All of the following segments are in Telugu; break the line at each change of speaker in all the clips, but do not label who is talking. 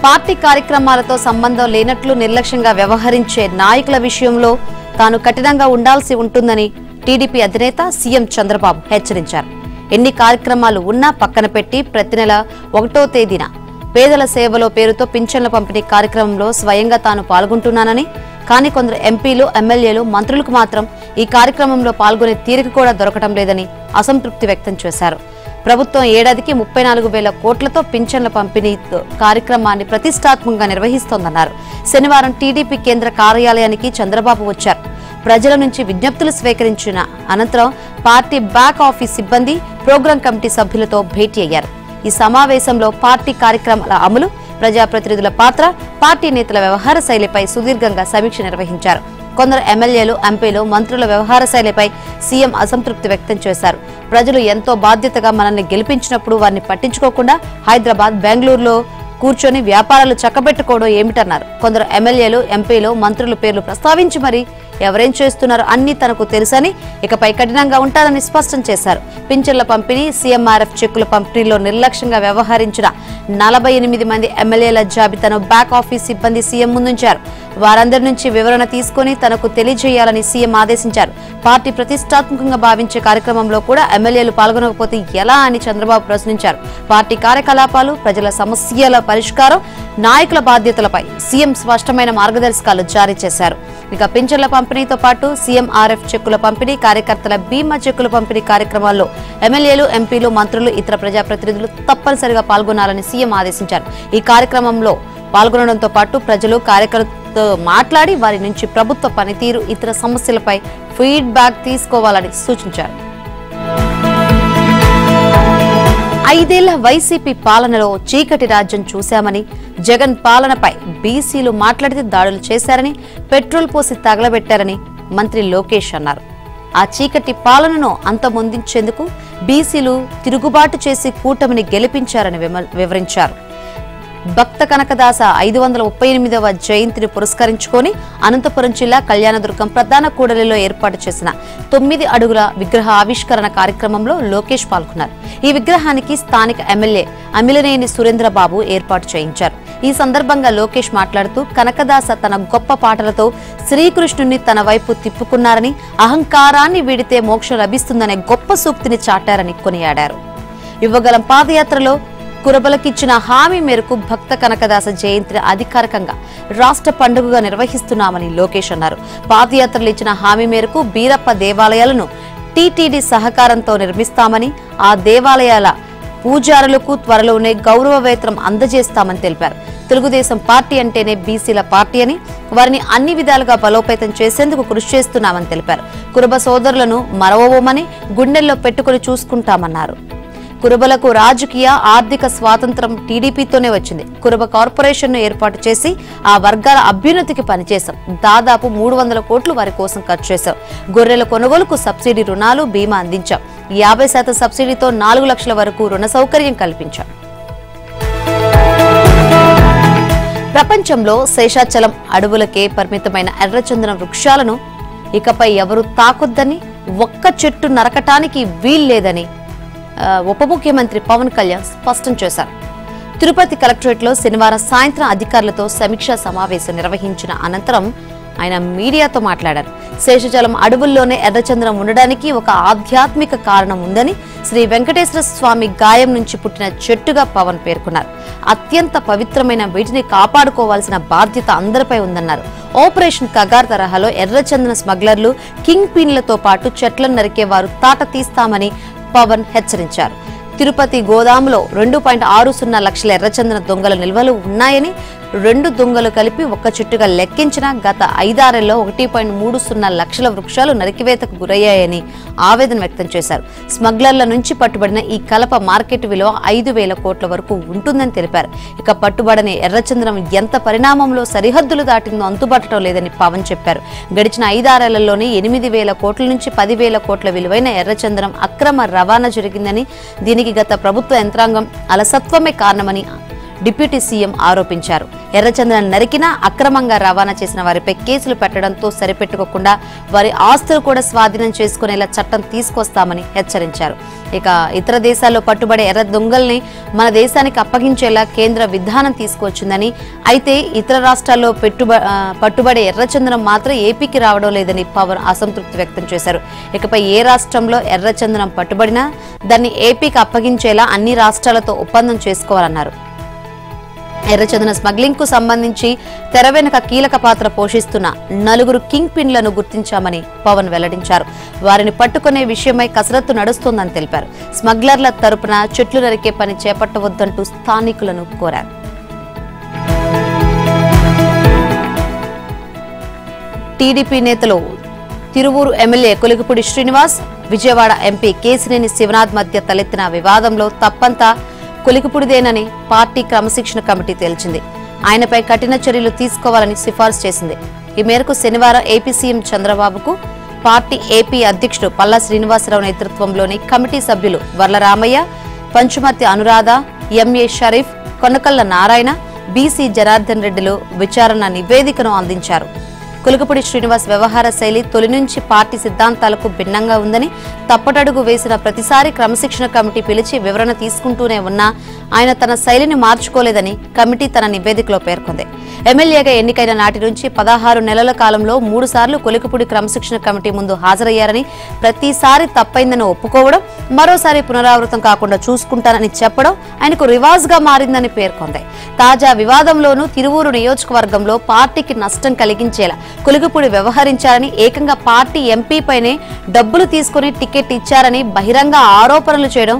పార్టీ కార్యక్రమాలతో సంబంధం లేనట్లు నిర్లక్ష్యంగా వ్యవహరించే నాయకుల విషయంలో తాను కఠినంగా ఉండాల్సి ఉంటుందని టీడీపీ అధినేత సీఎం చంద్రబాబు హెచ్చరించారు. ఎన్ని కార్యక్రమాలు ఉన్నా పక్కన పెట్టి ప్రతి నెల 1వ తేదీన పేదల సేవలో పేరుతో పింఛన్ల పంపిణీ కార్యక్రమంలో స్వయంగా తాను పాల్గొంటున్నానని, కానీ కొందరు ఎంపీలు, ఎమ్మెల్యేలు, మంత్రులకు మాత్రం ఈ కార్యక్రమంలో పాల్గొనే తీరిక కూడా దొరకడం లేదని అసంతృప్తి వ్యక్తం చేశారు. ప్రభుత్వం ఏడాదికి 34,000 కోట్లతో పింఛన్ల పంపిణీ కార్యక్రమాన్ని ప్రతిష్టాత్మకంగా నిర్వహిస్తోందన్నారు. శనివారం టీడీపీ కేంద్ర కార్యాలయానికి చంద్రబాబు వచ్చారు. ప్రజల నుంచి విజ్ఞప్తులు స్వీకరించిన అనంతరం పార్టీ బ్యాక్ ఆఫీస్ సిబ్బంది, ప్రోగ్రాం కమిటీ సభ్యులతో భేటీ అయ్యారు. ఈ సమావేశంలో పార్టీ కార్యక్రమాల అమలు, ప్రజాప్రతినిధుల పాత్ర, పార్టీ నేతల వ్యవహార శైలిపై సుదీర్ఘంగా సమీక్ష నిర్వహించారు. కొందరు ఎమ్మెల్యేలు, ఎంపీలు, మంత్రుల వ్యవహార శైలిపై సీఎం అసంతృప్తి వ్యక్తం చేశారు. ప్రజలు ఎంతో బాధ్యతగా మనల్ని గెలిపించినప్పుడు వారిని పట్టించుకోకుండా హైదరాబాద్, బెంగళూరులో కూర్చొని వ్యాపారాలు చక్కబెట్టుకోవడం ఏమిటన్నారు. కొందరు ఎమ్మెల్యేలు, ఎంపీలు, మంత్రుల పేర్లు ప్రస్తావించి మరి ఎవరేం చేస్తున్నారో అన్ని తనకు తెలుసని, ఇకపై కఠినంగా ఉంటారని స్పష్టం చేశారు. పింఛన్ల పంపిణీ, సీఎంఆర్ఎఫ్ చెక్కుల పంపిణీలో నిర్లక్ష్యంగా వ్యవహరించిన 48 మంది ఎమ్మెల్యేల జాబితాను బ్యాక్ ఆఫీస్ సిబ్బంది సీఎం ముందుంచారు. వారందరి నుంచి వివరణ తీసుకుని తనకు తెలియజేయాలని సీఎం ఆదేశించారు. పార్టీ ప్రతిష్టాత్మకంగా భావించే కార్యక్రమంలో కూడా ఎమ్మెల్యేలు పాల్గొనకపోతే ఎలా అని చంద్రబాబు ప్రశ్నించారు. పార్టీ కార్యకలాపాలు, ప్రజల సమస్యల పరిష్కారం, నాయకుల బాధ్యతలపై సీఎం స్పష్టమైన మార్గదర్శకాలు జారీ చేశారు. ఇక పింఛన్ల పంపిణీతో పాటు సీఎంఆర్ఎఫ్ చెక్కుల పంపిణీ, కార్యకర్తల బీమా చెక్కుల పంపిణీ కార్యక్రమాల్లో ఎమ్మెల్యేలు, ఎంపీలు, మంత్రులు, ఇతర ప్రజాప్రతినిధులు తప్పనిసరిగా పాల్గొనాలని సీఎం ఆదేశించారు. ఈ కార్యక్రమంలో పాల్గొనడంతో పాటు ప్రజలు, కార్యకర్తలతో మాట్లాడి వారి నుంచి ప్రభుత్వ పనితీరు, ఇతర సమస్యలపై ఫీడ్బ్యాక్ తీసుకోవాలని సూచించారు. 5 ఏళ్ల వైసీపీ పాలనలో చీకటి రాజ్యం చూశామని, జగన్ పాలనపై బీసీలు మాట్లాడితే దాడులు చేశారని, పెట్రోల్ పోసి తగలబెట్టారని మంత్రి లోకేష్ అన్నారు. ఆ చీకటి పాలనను అంతమొందించేందుకు బీసీలు తిరుగుబాటు చేసి కూటమిని గెలిపించారని వివరించారు. భక్త కనకదాస 538వ జయంతిని పురస్కరించుకొని అనంతపురం జిల్లా కళ్యాణదుర్గం ప్రధాన కూడలిలో ఏర్పాటు చేసిన 9 అడుగుల విగ్రహ ఆవిష్కరణ కార్యక్రమంలో లోకేష్ పాల్గొన్నారు. ఈ విగ్రహానికి స్థానిక ఎమ్మెల్యే అమిలినేని సురేంద్రబాబు ఏర్పాటు చేయించారు. ఈ సందర్భంగా లోకేష్ మాట్లాడుతూ కనకదాస తన గొప్ప పాటలతో శ్రీకృష్ణుని తన వైపు తిప్పుకున్నారని, అహంకారాన్ని వీడితే మోక్షం లభిస్తుందనే గొప్ప సూక్తిని చాటారని కొనియాడారు. యువగలం పాదయాత్రలో కురబలకిచ్చిన హామీ మేరకు భక్త కనకదాస జయంతిని అధికారికంగా రాష్ట్ర పండుగగా నిర్వహిస్తున్నామని లోకేష్ అన్నారు. పాదయాత్రలు ఇచ్చిన హామీ మేరకు బీరప్ప దేవాలయాలను టీటీడీ సహకారంతో నిర్మిస్తామని, ఆ దేవాలయాల పూజారులకు త్వరలోనే గౌరవ వేతనం అందజేస్తామని తెలిపారు. తెలుగుదేశం పార్టీ అంటేనే బీసీల పార్టీ అని, వారిని అన్ని విధాలుగా బలోపేతం చేసేందుకు కృషి చేస్తున్నామని తెలిపారు. కురబ సోదరులను మరవబోమని, గుండెల్లో పెట్టుకుని చూసుకుంటామన్నారు. కురబలకు రాజకీయ, ఆర్థిక స్వాతంత్రం టీడీపీతోనే వచ్చింది. కురబ కార్పొరేషన్ను ఏర్పాటు చేసి ఆ వర్గాల అభ్యున్నతికి పనిచేశాం. దాదాపు 300 కోట్లు వారి కోసం ఖర్చు చేశాం. గొర్రెల కొనుగోలుకు సబ్సిడీ రుణాలు, బీమా అందించాం. 50% సబ్సిడీతో 4 లక్షల వరకు రుణ సౌకర్యం కల్పించాం. ప్రపంచంలో శేషాచలం అడవులకే పరిమితమైన ఎర్రచందనం వృక్షాలను ఇకపై ఎవరూ తాకొద్దని, ఒక్క చెట్టు నరకటానికి వీల్లేదని ఉప ముఖ్యమంత్రి పవన్ కళ్యాణ్ స్పష్టం చేశారు. తిరుపతి కలెక్టరేట్లో శనివారం సాయంత్రం అధికారులతో సమీక్షా సమావేశం నిర్వహించిన అనంతరం ఆయన మీడియాతో మాట్లాడారు. శేషాచలం అడవుల్లోనే ఎర్రచందనం ఉండడానికి ఒక ఆధ్యాత్మిక కారణం ఉందని, శ్రీ వెంకటేశ్వర స్వామి గాయం నుంచి పుట్టిన చెట్టుగా పవన్ పేర్కొన్నారు. అత్యంత పవిత్రమైన వీటిని కాపాడుకోవాల్సిన బాధ్యత అందరిపై ఉందన్నారు. ఆపరేషన్ కగార్ తరహాలో ఎర్రచందన స్మగ్లర్లు, కింగ్ పిన్లతో పాటు చెట్లను నరికేవారు తాట తీస్తామని పవన్ హెచ్చరించారు. తిరుపతి గోదాములో 2.60 లక్షల ఎర్రచందన దొంగల నిల్వలు ఉన్నాయని, 2 దొంగలు కలిపి ఒక్క చెట్టుగా లెక్కించిన గత 5-6 ఏళ్లలో 1.30 లక్షల వృక్షాలు నరికివేతకు గురయ్యాయని ఆవేదన వ్యక్తం చేశారు. స్మగ్లర్ల నుంచి పట్టుబడిన ఈ కలప మార్కెట్ విలువ 5,000 కోట్ల వరకు ఉంటుందని తెలిపారు. ఇక పట్టుబడని ఎర్రచందనం ఎంత పరిణామంలో సరిహద్దులు దాటిందో అంతుబట్టడం లేదని పవన్ చెప్పారు. గడిచిన 5-6 ఏళ్లలోనే 8,000 కోట్ల నుంచి 10,000 కోట్ల విలువైన ఎర్రచందనం అక్రమ రవాణా జరిగిందని, దీనికి గత ప్రభుత్వ యంత్రాంగం అలసత్వమే కారణమని డిప్యూటీ సీఎం ఆరోపించారు. ఎర్రచందనం నరికినా అక్రమంగా రవాణా చేసిన వారిపై కేసులు పెట్టడంతో సరిపెట్టుకోకుండా వారి ఆస్తులు కూడా స్వాధీనం చేసుకునేలా చట్టం తీసుకొస్తామని హెచ్చరించారు. ఇక ఇతర దేశాల్లో పట్టుబడే ఎర్ర దొంగల్ని మన దేశానికి అప్పగించేలా కేంద్ర విధానం తీసుకొచ్చిందని, అయితే ఇతర రాష్ట్రాల్లో పట్టుబడే ఎర్రచందనం మాత్రం ఏపీకి రావడం లేదని పవన్ అసంతృప్తి వ్యక్తం చేశారు. ఇకపై ఏ రాష్ట్రంలో ఎర్రచందనం పట్టుబడినా దాన్ని ఏపీకి అప్పగించేలా అన్ని రాష్ట్రాలతో ఒప్పందం చేసుకోవాలన్నారు. ఎర్రచందన స్మగ్లింగ్ కు సంబంధించి తెర వెనుక కీలక పాత్ర పోషిస్తున్న 4 కింగ్ పిన్లను గుర్తించామని పవన్ వెల్లడించారు. వారిని పట్టుకునే విషయమై కసరత్తు నడుస్తోందని తెలిపారు. స్మగ్లర్ల తరపున చెట్లు నరికే పని చేపట్టవద్దంటూ స్థానికులను కోరారు. టీడీపీ నేతలు తిరువూరు ఎమ్మెల్యే కొలికిపూడి శ్రీనివాస్, విజయవాడ ఎంపీ కేశినేని శివనాథ్ మధ్య తలెత్తిన వివాదంలో తప్పంతా కొలికిపూడిదేనని పార్టీ క్రమశిక్షణ కమిటీ తేల్చింది. ఆయనపై కఠిన చర్యలు తీసుకోవాలని సిఫార్సు చేసింది. ఈ మేరకు శనివారం ఏపీ సీఎం చంద్రబాబుకు పార్టీ ఏపీ అధ్యక్షుడు పల్లా శ్రీనివాసరావు నేతృత్వంలోని కమిటీ సభ్యులు వర్ల రామయ్య, పంచుమర్తి అనురాధ, ఎంఏ షరీఫ్, కొనకళ్ల నారాయణ, బీసీ జనార్దన్ రెడ్డిలు విచారణ నివేదికను అందించారు. కొలికిపూడి శ్రీనివాస్ వ్యవహార శైలి తొలి నుంచి పార్టీ సిద్ధాంతాలకు భిన్నంగా ఉందని, తప్పటడుగు వేసిన ప్రతిసారి క్రమశిక్షణ కమిటీ పిలిచి వివరణ తీసుకుంటూనే ఉన్నా ఆయన తన శైలిని మార్చుకోలేదని కమిటీ తన నివేదికలో పేర్కొంది. ఎమ్మెల్యేగా ఎన్నికైన నాటి నుంచి 16 నెలల కాలంలో 3 సార్లు కొలికిపూడి క్రమశిక్షణ కమిటీ ముందు హాజరయ్యారని, ప్రతిసారి తప్పైందని ఒప్పుకోవడం, మరోసారి పునరావృతం కాకుండా చూసుకుంటానని చెప్పడం ఆయనకు రివాజ్గా మారిందని పేర్కొంది. తాజా వివాదంలోనూ తిరువూరు నియోజకవర్గంలో పార్టీకి నష్టం కలిగించేలా కొలికిపూడి వ్యవహరించారని, ఏకంగా పార్టీ ఎంపీపైనే డబ్బులు తీసుకుని టికెట్ ఇచ్చారని బహిరంగ ఆరోపణలు చేయడం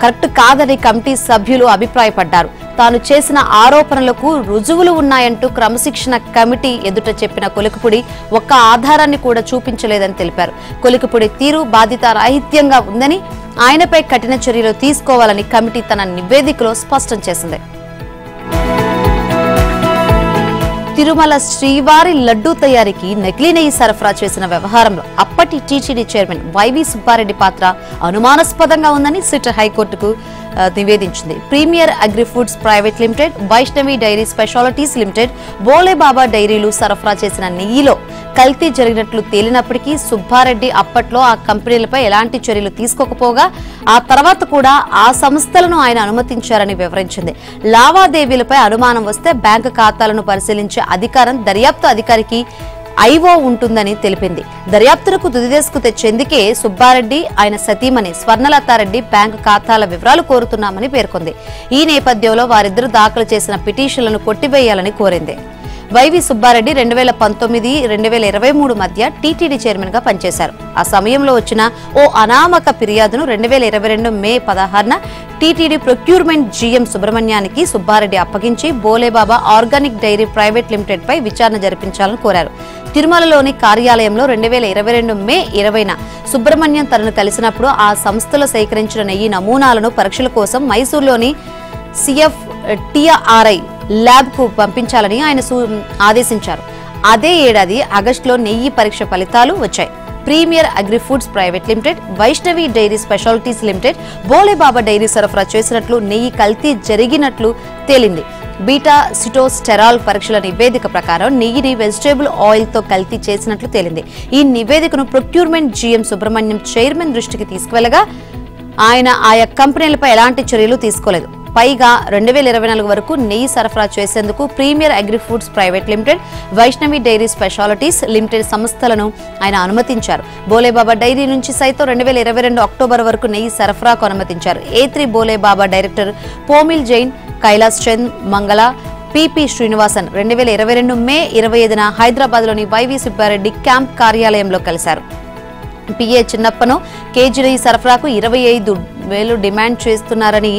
కరెక్ట్ కాదని కమిటీ సభ్యులు అభిప్రాయపడ్డారు. తాను చేసిన ఆరోపణలకు రుజువులు ఉన్నాయంటూ క్రమశిక్షణ కమిటీ ఎదుట చెప్పిన కొలికిపూడి ఒక్క ఆధారాన్ని కూడా చూపించలేదని తెలిపారు. కొలికిపూడి తీరు బాధ్యతారాహిత్యంగా ఉందని, ఆయనపై కఠిన చర్యలు తీసుకోవాలని కమిటీ తన నివేదికలో స్పష్టం చేసింది. తిరుమల శ్రీవారి లడ్డూ తయారీకి నకిలీ నెయ్యి సరఫరా చేసిన వ్యవహారంలో అప్పటి టీటీడీ చైర్మన్ వైవి సుబ్బారెడ్డి పాత్ర అనుమానాస్పదంగా ఉందని సిట్ హైకోర్టుకు నివేదించింది. Premier agri foods private limited, Vaishnavi dairy specialities limited, Bholebaba డైరీలు సరఫరా చేసిన నెయ్యిలో కల్తీ జరిగినట్లు తేలినప్పటికీ సుబ్బారెడ్డి అప్పట్లో ఆ కంపెనీలపై ఎలాంటి చర్యలు తీసుకోకపోగా ఆ తర్వాత కూడా ఆ సంస్థలను ఆయన అనుమతించారని వివరించింది. లావాదేవీలపై అనుమానం వస్తే బ్యాంకు ఖాతాలను పరిశీలించే అధికారం దర్యాప్తు అధికారికి ఐఓ ఉంటుందని తెలిపింది. దర్యాప్తులకు తుదిదశకు తెచ్చేందుకే సుబ్బారెడ్డి, ఆయన సతీమణి స్వర్ణలతారెడ్డి బ్యాంకు ఖాతాల వివరాలు కోరుతున్నామని పేర్కొంది. ఈ నేపథ్యంలో వారిద్దరూ దాఖలు చేసిన పిటిషన్లను కొట్టివేయాలని కోరింది. వైవి సుబ్బారెడ్డి 2019-2023 మధ్య టీటీడీ చైర్మన్ గా పనిచేశారు. ఆ సమయంలో వచ్చిన ఓ అనామక ఫిర్యాదును 2022 మే 16న టీటీడీ ప్రొక్యూర్మెంట్ జీఎం సుబ్రహ్మణ్యానికి సుబ్బారెడ్డి అప్పగించి Bholebaba organic dairy private limited పై విచారణ జరిపించాలని కోరారు. తిరుమలలోని కార్యాలయంలో 2022 మే 20న సుబ్రహ్మణ్యం తనను కలిసినప్పుడు ఆ సంస్థలో సేకరించిన నెయ్యి నమూనాలను పరీక్షల కోసం మైసూరులోని CFTRI ల్యాబ్ కు పంపించాలని ఆయన ఆదేశించారు. అదే ఏడాది ఆగస్టులో నెయ్యి పరీక్ష ఫలితాలు వచ్చాయి. Premier agri foods private limited, Vaishnavi dairy specialities limited, Bolebaba dairy సరఫరా చేసినట్లు, నెయ్యి కల్తీ జరిగినట్లు తేలింది. బీటా సిటోస్టెరాల్ పరీక్షల నివేదిక ప్రకారం నెయ్యిని వెజిటేబుల్ ఆయిల్ తో కల్తీ చేసినట్లు తేలింది. ఈ నివేదికను ప్రొక్యూర్మెంట్ జీఎం సుబ్రహ్మణ్యం చైర్మన్ దృష్టికి తీసుకువెళ్లగా ఆయన ఆయా కంపెనీలపై ఎలాంటి చర్యలు తీసుకోలేదు. పైగా 2024 వరకు నెయ్యి సరఫరా చేసేందుకు premier agri foods private limited, Vaishnavi dairy specialities limited సంస్థలను ఆయన అనుమతించారు. బోలేబాబా డైరీ నుంచి సైతం 2022 అక్టోబర్ వరకు నెయ్యి సరఫరాకు అనుమతించారు. A3 బోలేబాబా డైరెక్టర్ పోమిల్ జైన్, కైలాస్ చంద్ మంగళ, పిపి శ్రీనివాసన్ 2022 మే 25న హైదరాబాద్లోని వైవి సుబ్బారెడ్డి క్యాంప్ కార్యాలయంలో కలిశారు. పిఏ చిన్నప్పను కేజీ నెయ్యి సరఫరాకు 25,000 డిమాండ్ చేస్తున్నారని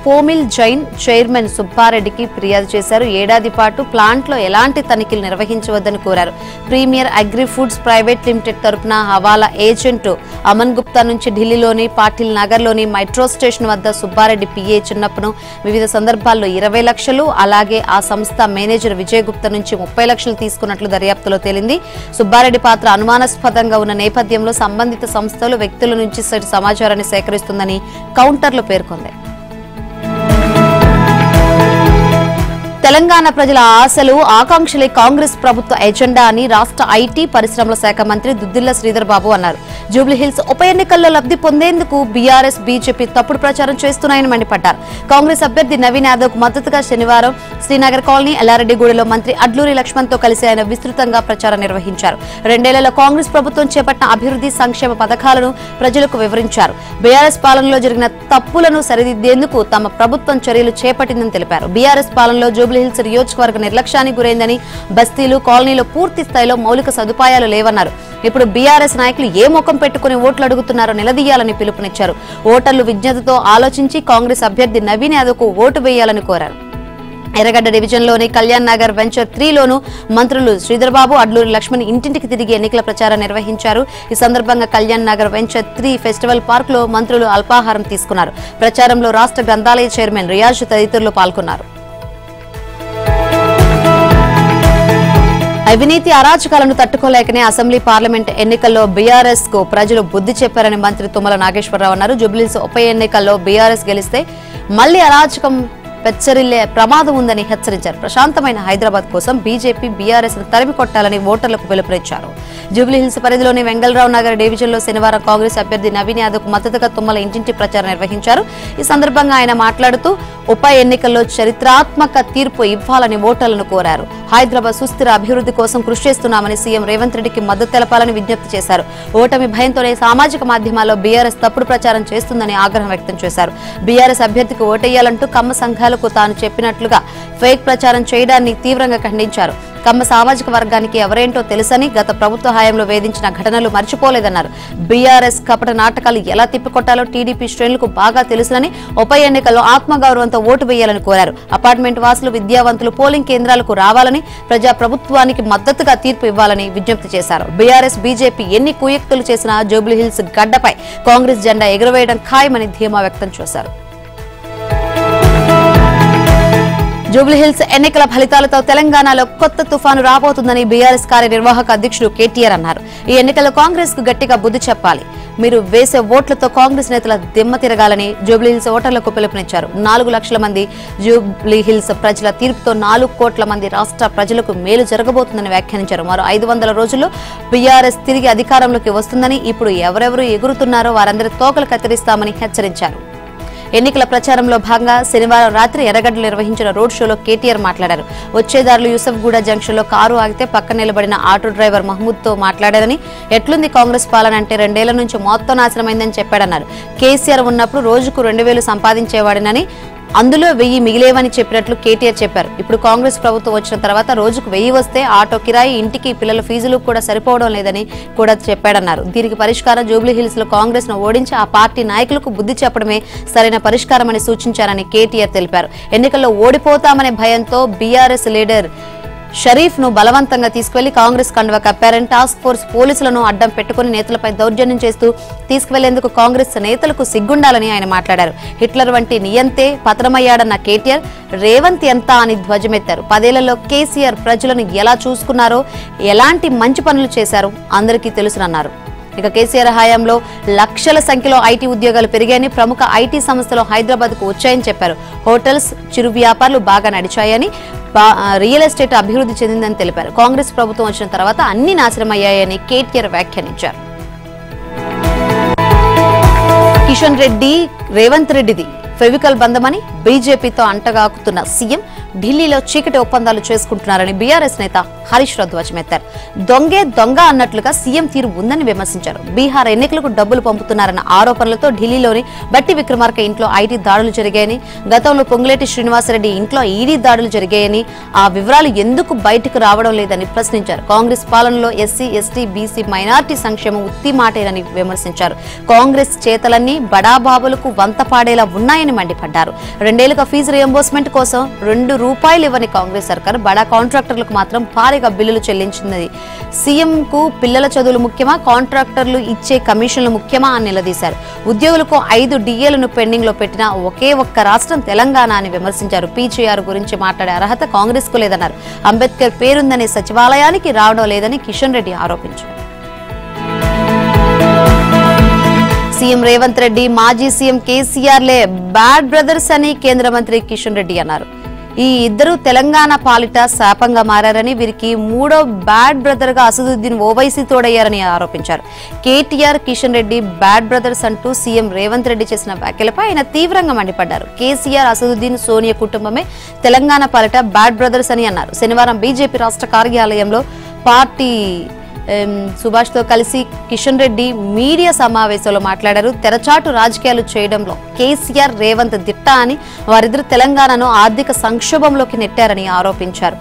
పోమిల్ జైన్ చైర్మన్ సుబ్బారెడ్డికి ఫిర్యాదు చేశారు. ఏడాది పాటు ప్లాంట్లో ఎలాంటి తనిఖీలు నిర్వహించవద్దని కోరారు. Premier agri foods private limited తరపున హవాలా ఏజెంట్ అమన్ గుప్తా నుంచి ఢిల్లీలోని పాటిల్ నగర్లోని మెట్రో స్టేషన్ వద్ద సుబ్బారెడ్డి పిఏ చిన్నప్పను వివిధ సందర్భాల్లో 20 లక్షలు, అలాగే ఆ సంస్థ మేనేజర్ విజయ్ గుప్తా నుంచి 30 లక్షలు తీసుకున్నట్లు దర్యాప్తులో తేలింది. సుబ్బారెడ్డి పాత్ర అనుమానాస్పదంగా ఉన్న నేపథ్యంలో సంబంధిత సంస్థలు వ్యక్తుల నుంచి సమాచారాన్ని సేకరిస్తుందని కౌంటర్లో పేర్కొంది. తెలంగాణ ప్రజల ఆశలు ఆకాంక్షలే కాంగ్రెస్ ప్రభుత్వ ఎజెండా అని రాష్ట్ర ఐటీ పరిశ్రమల శాఖ మంత్రి దుద్దిళ్ల శ్రీధర్ బాబు అన్నారు. జూబ్లీహిల్స్ ఉప ఎన్నికల్లో లబ్ధి పొందేందుకు బీఆర్ఎస్ బీజేపీ తప్పుడు ప్రచారం చేస్తున్నాయని మండిపడ్డారు. కాంగ్రెస్ అభ్యర్థి నవీన్ యాదవ్ కు మద్దతుగా శనివారం శ్రీనగర్ కాలనీ ఎల్లారెడ్డిగూడలో మంత్రి అడ్లూరి లక్ష్మణ్ తో కలిసి ఆయన విస్తృతంగా ప్రచారం నిర్వహించారు. 2 ఏళ్లలో కాంగ్రెస్ ప్రభుత్వం చేపట్టిన అభివృద్ధి సంక్షేమ పథకాలను ప్రజలకు వివరించారు. బీఆర్ఎస్ పాలనలో జరిగిన తప్పులను సరిదిద్దేందుకు తమ ప్రభుత్వం చర్యలు చేపట్టిందని తెలిపారు. బీఆర్ఎస్ పాలనలో జూబ్లీహిల్స్ నియోజకవర్గ నిర్లక్ష్యానికి గురైందని, బస్తీలు కాలనీలో పూర్తి స్థాయిలో మౌలిక సదుపాయాలు లేవన్నారు. ఇప్పుడు బీఆర్ఎస్ నాయకులు ఏ ముఖం పెట్టుకుని ఓట్లు అడుగుతున్నారో నిలదీయాలని పిలుపునిచ్చారు. ఓటర్లు విజ్ఞతతో ఆలోచించి కాంగ్రెస్ అభ్యర్థి నవీన్ యాదవ్ కు ఓటు వేయాలని కోరారు. ఎర్రగడ్డ డివిజన్లోని కళ్యాణ్ నగర్ వెంచర్ 3లోను మంత్రులు శ్రీధర్బాబు, అడ్లూరి లక్ష్మణ్ ఇంటింటికి తిరిగి ఎన్నికల ప్రచారం నిర్వహించారు. ఈ సందర్భంగా Kalyan Nagar venture 3 festival park లో మంత్రులు అల్పాహారం తీసుకున్నారు. ప్రచారంలో రాష్ట్ర గ్రంథాలయ చైర్మన్ రియాజ్ తదితరులు పాల్గొన్నారు. అవినీతి అరాచకాలను తట్టుకోలేకనే అసెంబ్లీ పార్లమెంట్ ఎన్నికల్లో బీఆర్ఎస్ కు ప్రజలు బుద్ధి చెప్పారని మంత్రి తుమ్మల నాగేశ్వరరావు అన్నారు. జూబ్లీహిల్స్ ఉప ఎన్నికల్లో బీఆర్ఎస్ గెలిస్తే మళ్లీ అరాచకం పెచ్చరిల్లే ప్రమాదం ఉందని హెచ్చరించారు. ప్రశాంతమైన హైదరాబాద్ కోసం బీజేపీ బీఆర్ఎస్ ను తరిమి కొట్టాలని ఓటర్లకు పిలుపునిచ్చారు. జూబ్లీహిల్స్ పరిధిలోని వెంగళరావు నగర్ డివిజన్లో శనివారం కాంగ్రెస్ అభ్యర్థి నవీన్ యాదవ్ కు మద్దతుగా తుమ్మల ఇంటింటి ప్రచారం నిర్వహించారు. ఈ సందర్భంగా ఆయన మాట్లాడుతూ ఉప ఎన్నికల్లో చరిత్రాత్మక తీర్పు ఇవ్వాలని ఓటర్లను కోరారు. హైదరాబాద్ సుస్థిర అభివృద్ధి కోసం కృషి చేస్తున్నామని సీఎం రేవంత్ రెడ్డికి మద్దతు తెలపాలని విజ్ఞప్తి చేశారు. ఓటమి భయంతోనే సామాజిక మాధ్యమాల్లో బీఆర్ఎస్ తప్పుడు ప్రచారం చేస్తుందని ఆగ్రహం వ్యక్తం చేశారు. బీఆర్ఎస్ అభ్యర్థికి ఓటేయాలంటూ కమ్మ సంఘాలకు తాను చెప్పినట్లుగా ఫేక్ ప్రచారం చేయడాన్ని తీవ్రంగా ఖండించారు. కమ్మ సామాజిక వర్గానికి ఎవరేంటో తెలుసని, గత ప్రభుత్వ హయాంలో వేధించిన ఘటనలు మర్చిపోలేదన్నారు. బీఆర్ఎస్ కపట నాటకాలు ఎలా తిప్పికొట్టాలో టీడీపీ శ్రేణులకు బాగా తెలుసునని, ఉప ఎన్నికల్లో ఆత్మగౌరవంతో ఓటు వేయాలని కోరారు. అపార్ట్మెంట్ వాసులు, విద్యావంతులు పోలింగ్ కేంద్రాలకు రావాలని, ప్రజా ప్రభుత్వానికి మద్దతుగా తీర్పు ఇవ్వాలని విజ్ఞప్తి చేశారు. బీఆర్ఎస్ బీజేపీ ఎన్ని కుయుక్తులు చేసినా జూబ్లీహిల్స్ గడ్డపై కాంగ్రెస్ జెండా ఎగురవేయడం ఖాయమని ధీమా వ్యక్తం చేశారు. జూబ్లీహిల్స్ ఎన్నికల ఫలితాలతో తెలంగాణలో కొత్త తుఫాను రాబోతుందని బీఆర్ఎస్ కార్యనిర్వాహక అధ్యక్షుడు కేటీఆర్ అన్నారు. ఈ ఎన్నికల్లో కాంగ్రెస్ కు గట్టిగా బుద్ధి చెప్పాలి. మీరు వేసే ఓట్లతో కాంగ్రెస్ నేతల దిమ్మ తిరగాలని జూబ్లీహిల్స్ ఓటర్లకు పిలుపునిచ్చారు. 4 లక్షల మంది జూబ్లీహిల్స్ ప్రజల తీర్పుతో 4 కోట్ల మంది రాష్ట్ర ప్రజలకు మేలు జరగబోతుందని వ్యాఖ్యానించారు. మరో 500 రోజుల్లో బీఆర్ఎస్ తిరిగి అధికారంలోకి వస్తుందని, ఇప్పుడు ఎవరెవరు ఎగురుతున్నారో వారందరి తోకలు కత్తిరిస్తామని హెచ్చరించారు. ఎన్నికల ప్రచారంలో భాగంగా శనివారం రాత్రి ఎర్రగడ్డలో నిర్వహించిన రోడ్ షోలో కేటీఆర్ మాట్లాడారు. వచ్చేదారులు యూసఫ్గూడ జంక్షన్ లో కారు ఆగితే పక్కన నిలబడిన ఆటో డ్రైవర్ మహమూద్ తో మాట్లాడారని, ఎట్లుంది కాంగ్రెస్ పాలన అంటే 2 ఏళ్ల నుంచి మొత్తం నాశనమైందని చెప్పాడన్నారు. కేసీఆర్ ఉన్నప్పుడు రోజుకు 2000 సంపాదించేవాడినని, అందులో 1000 మిగిలేవని చెప్పినట్లు కేటీఆర్ చెప్పారు. ఇప్పుడు కాంగ్రెస్ ప్రభుత్వం వచ్చిన తర్వాత రోజుకు 1000 వస్తే ఆటో కిరాయి, ఇంటికి పిల్లల ఫీజులు కూడా సరిపోవడం లేదని కూడా చెప్పాడన్నారు. దీనికి పరిష్కారం జూబ్లీహిల్స్ లో కాంగ్రెస్ ను ఓడించి ఆ పార్టీ నాయకులకు బుద్ధి చెప్పడమే సరైన పరిష్కారమని సూచించారని కేటీఆర్ తెలిపారు. ఎన్నికల్లో ఓడిపోతామనే భయంతో బీఆర్ఎస్ లీడర్ షరీఫ్ ను బలవంతంగా తీసుకువెళ్లి కాంగ్రెస్ కండువా కప్పారని, టాస్క్ ఫోర్స్ పోలీసులను అడ్డం పెట్టుకుని నేతలపై దౌర్జన్యం చేస్తూ తీసుకువెళ్లేందుకు కాంగ్రెస్ నేతలకు సిగ్గుండాలని ఆయన మాట్లాడారు. హిట్లర్ వంటి నియంతే పతనమయ్యాడన్న కేటీఆర్ రేవంత్ ఎంత అని ధ్వజమెత్తారు. 10 ఏళ్లలో కేసీఆర్ ప్రజలను ఎలా చూసుకున్నారో, ఎలాంటి మంచి పనులు చేశారో అందరికీ తెలుసునన్నారు. ఇక కేసీఆర్ హయాంలో లక్షల సంఖ్యలో ఐటీ ఉద్యోగాలు పెరిగాయని, ప్రముఖ ఐటీ సంస్థలు హైదరాబాద్ కు వచ్చాయని చెప్పారు. హోటల్స్, చిరు వ్యాపారాలు బాగా నడిచాయని, రియల్ ఎస్టేట్ అభివృద్ధి చెందిందని తెలిపారు. కాంగ్రెస్ ప్రభుత్వం వచ్చిన తర్వాత అన్ని నాశనమయ్యాయని కేటీఆర్ వ్యాఖ్యానించారు. కిషన్ రెడ్డి, రేవంత్ రెడ్డిది ఫెవికల్ బంధమని బీజేపీతో అంటగాకుతున్న సీఎం ఢిల్లీలో చీకటి ఒప్పందాలు చేసుకుంటున్నారని బీఆర్ఎస్ నేత హరీష్ రావు ధ్వజమెత్తారు. దొంగే దొంగ అన్నట్లుగా సీఎం తీరు ఉందని విమర్శించారు. బీహార్ ఎన్నికలకు డబ్బులు పంపుతున్నారన్న ఆరోపణలతో ఢిల్లీలోని బట్టి విక్రమార్క ఇంట్లో ఐటీ దాడులు జరిగాయని, గతంలో పొంగులేటి శ్రీనివాసరెడ్డి ఇంట్లో ఈడీ దాడులు జరిగాయని, ఆ వివరాలు ఎందుకు బయటకు రావడం లేదని ప్రశ్నించారు. కాంగ్రెస్ పాలనలో ఎస్సీ, ఎస్టీ, బీసీ, మైనార్టీ సంక్షేమం ఉత్తి మాటేనని విమర్శించారు. కాంగ్రెస్ చేతలన్నీ బడాబాబులకు వంత పాడేలా ఉన్నాయని మండిపడ్డారు. 2 ఏళ్లుగా ఫీజు రియంబర్స్మెంట్ కోసం ₹2 ఇవ్వని కాంగ్రెస్ సర్కార్ బడా కాంట్రాక్టర్లకు మాత్రం భారీగా బిల్లులు చెల్లించింది. సీఎం కు పిల్లల చదువులు ముఖ్యమా, కాంట్రాక్టర్లు ఇచ్చే కమిషన్లు ముఖ్యమా అని నిలదీశారు. ఉద్యోగులకు 5 డిఏలను పెండింగ్ లో పెట్టిన ఒకే ఒక్క రాష్ట్రం తెలంగాణ అని విమర్శించారు. పీజీఆర్ గురించి మాట్లాడే అర్హత కాంగ్రెస్ కు లేదన్నారు. అంబేద్కర్ పేరుందని సచివాలయానికి రావడం లేదని కిషన్ రెడ్డి ఆరోపించారు. సీఎం రేవంత్ రెడ్డి, మాజీ సీఎం కేసీఆర్ లే బ్యాడ్ బ్రదర్స్ అని కేంద్ర మంత్రి కిషన్ రెడ్డి అన్నారు. ఈ ఇద్దరు తెలంగాణ పాలిట శాపంగా మారారని, వీరికి మూడో బ్యాడ్ బ్రదర్ గా అసదుద్దీన్ ఓవైసీ తోడయ్యారని ఆరోపించారు. కేటీఆర్, కిషన్ రెడ్డి బ్యాడ్ బ్రదర్స్ అంటూ సీఎం రేవంత్ రెడ్డి చేసిన వ్యాఖ్యలపై ఆయన తీవ్రంగా మండిపడ్డారు. కేసీఆర్, అసదుద్దీన్, సోనియా కుటుంబమే తెలంగాణ పాలిట బ్యాడ్ బ్రదర్స్ అని అన్నారు. శనివారం బీజేపీ రాష్ట్ర కార్యాలయంలో పార్టీ సుభాష్ తో కలిసి కిషన్ రెడ్డి మీడియా సమావేశంలో మాట్లాడారు. తెరచాటు రాజకీయాలు చేయడంలో కేసీఆర్, రేవంత్ దిట్ట అని, వారిద్దరు తెలంగాణను ఆర్థిక సంక్షోభంలోకి నెట్టారని ఆరోపించారు.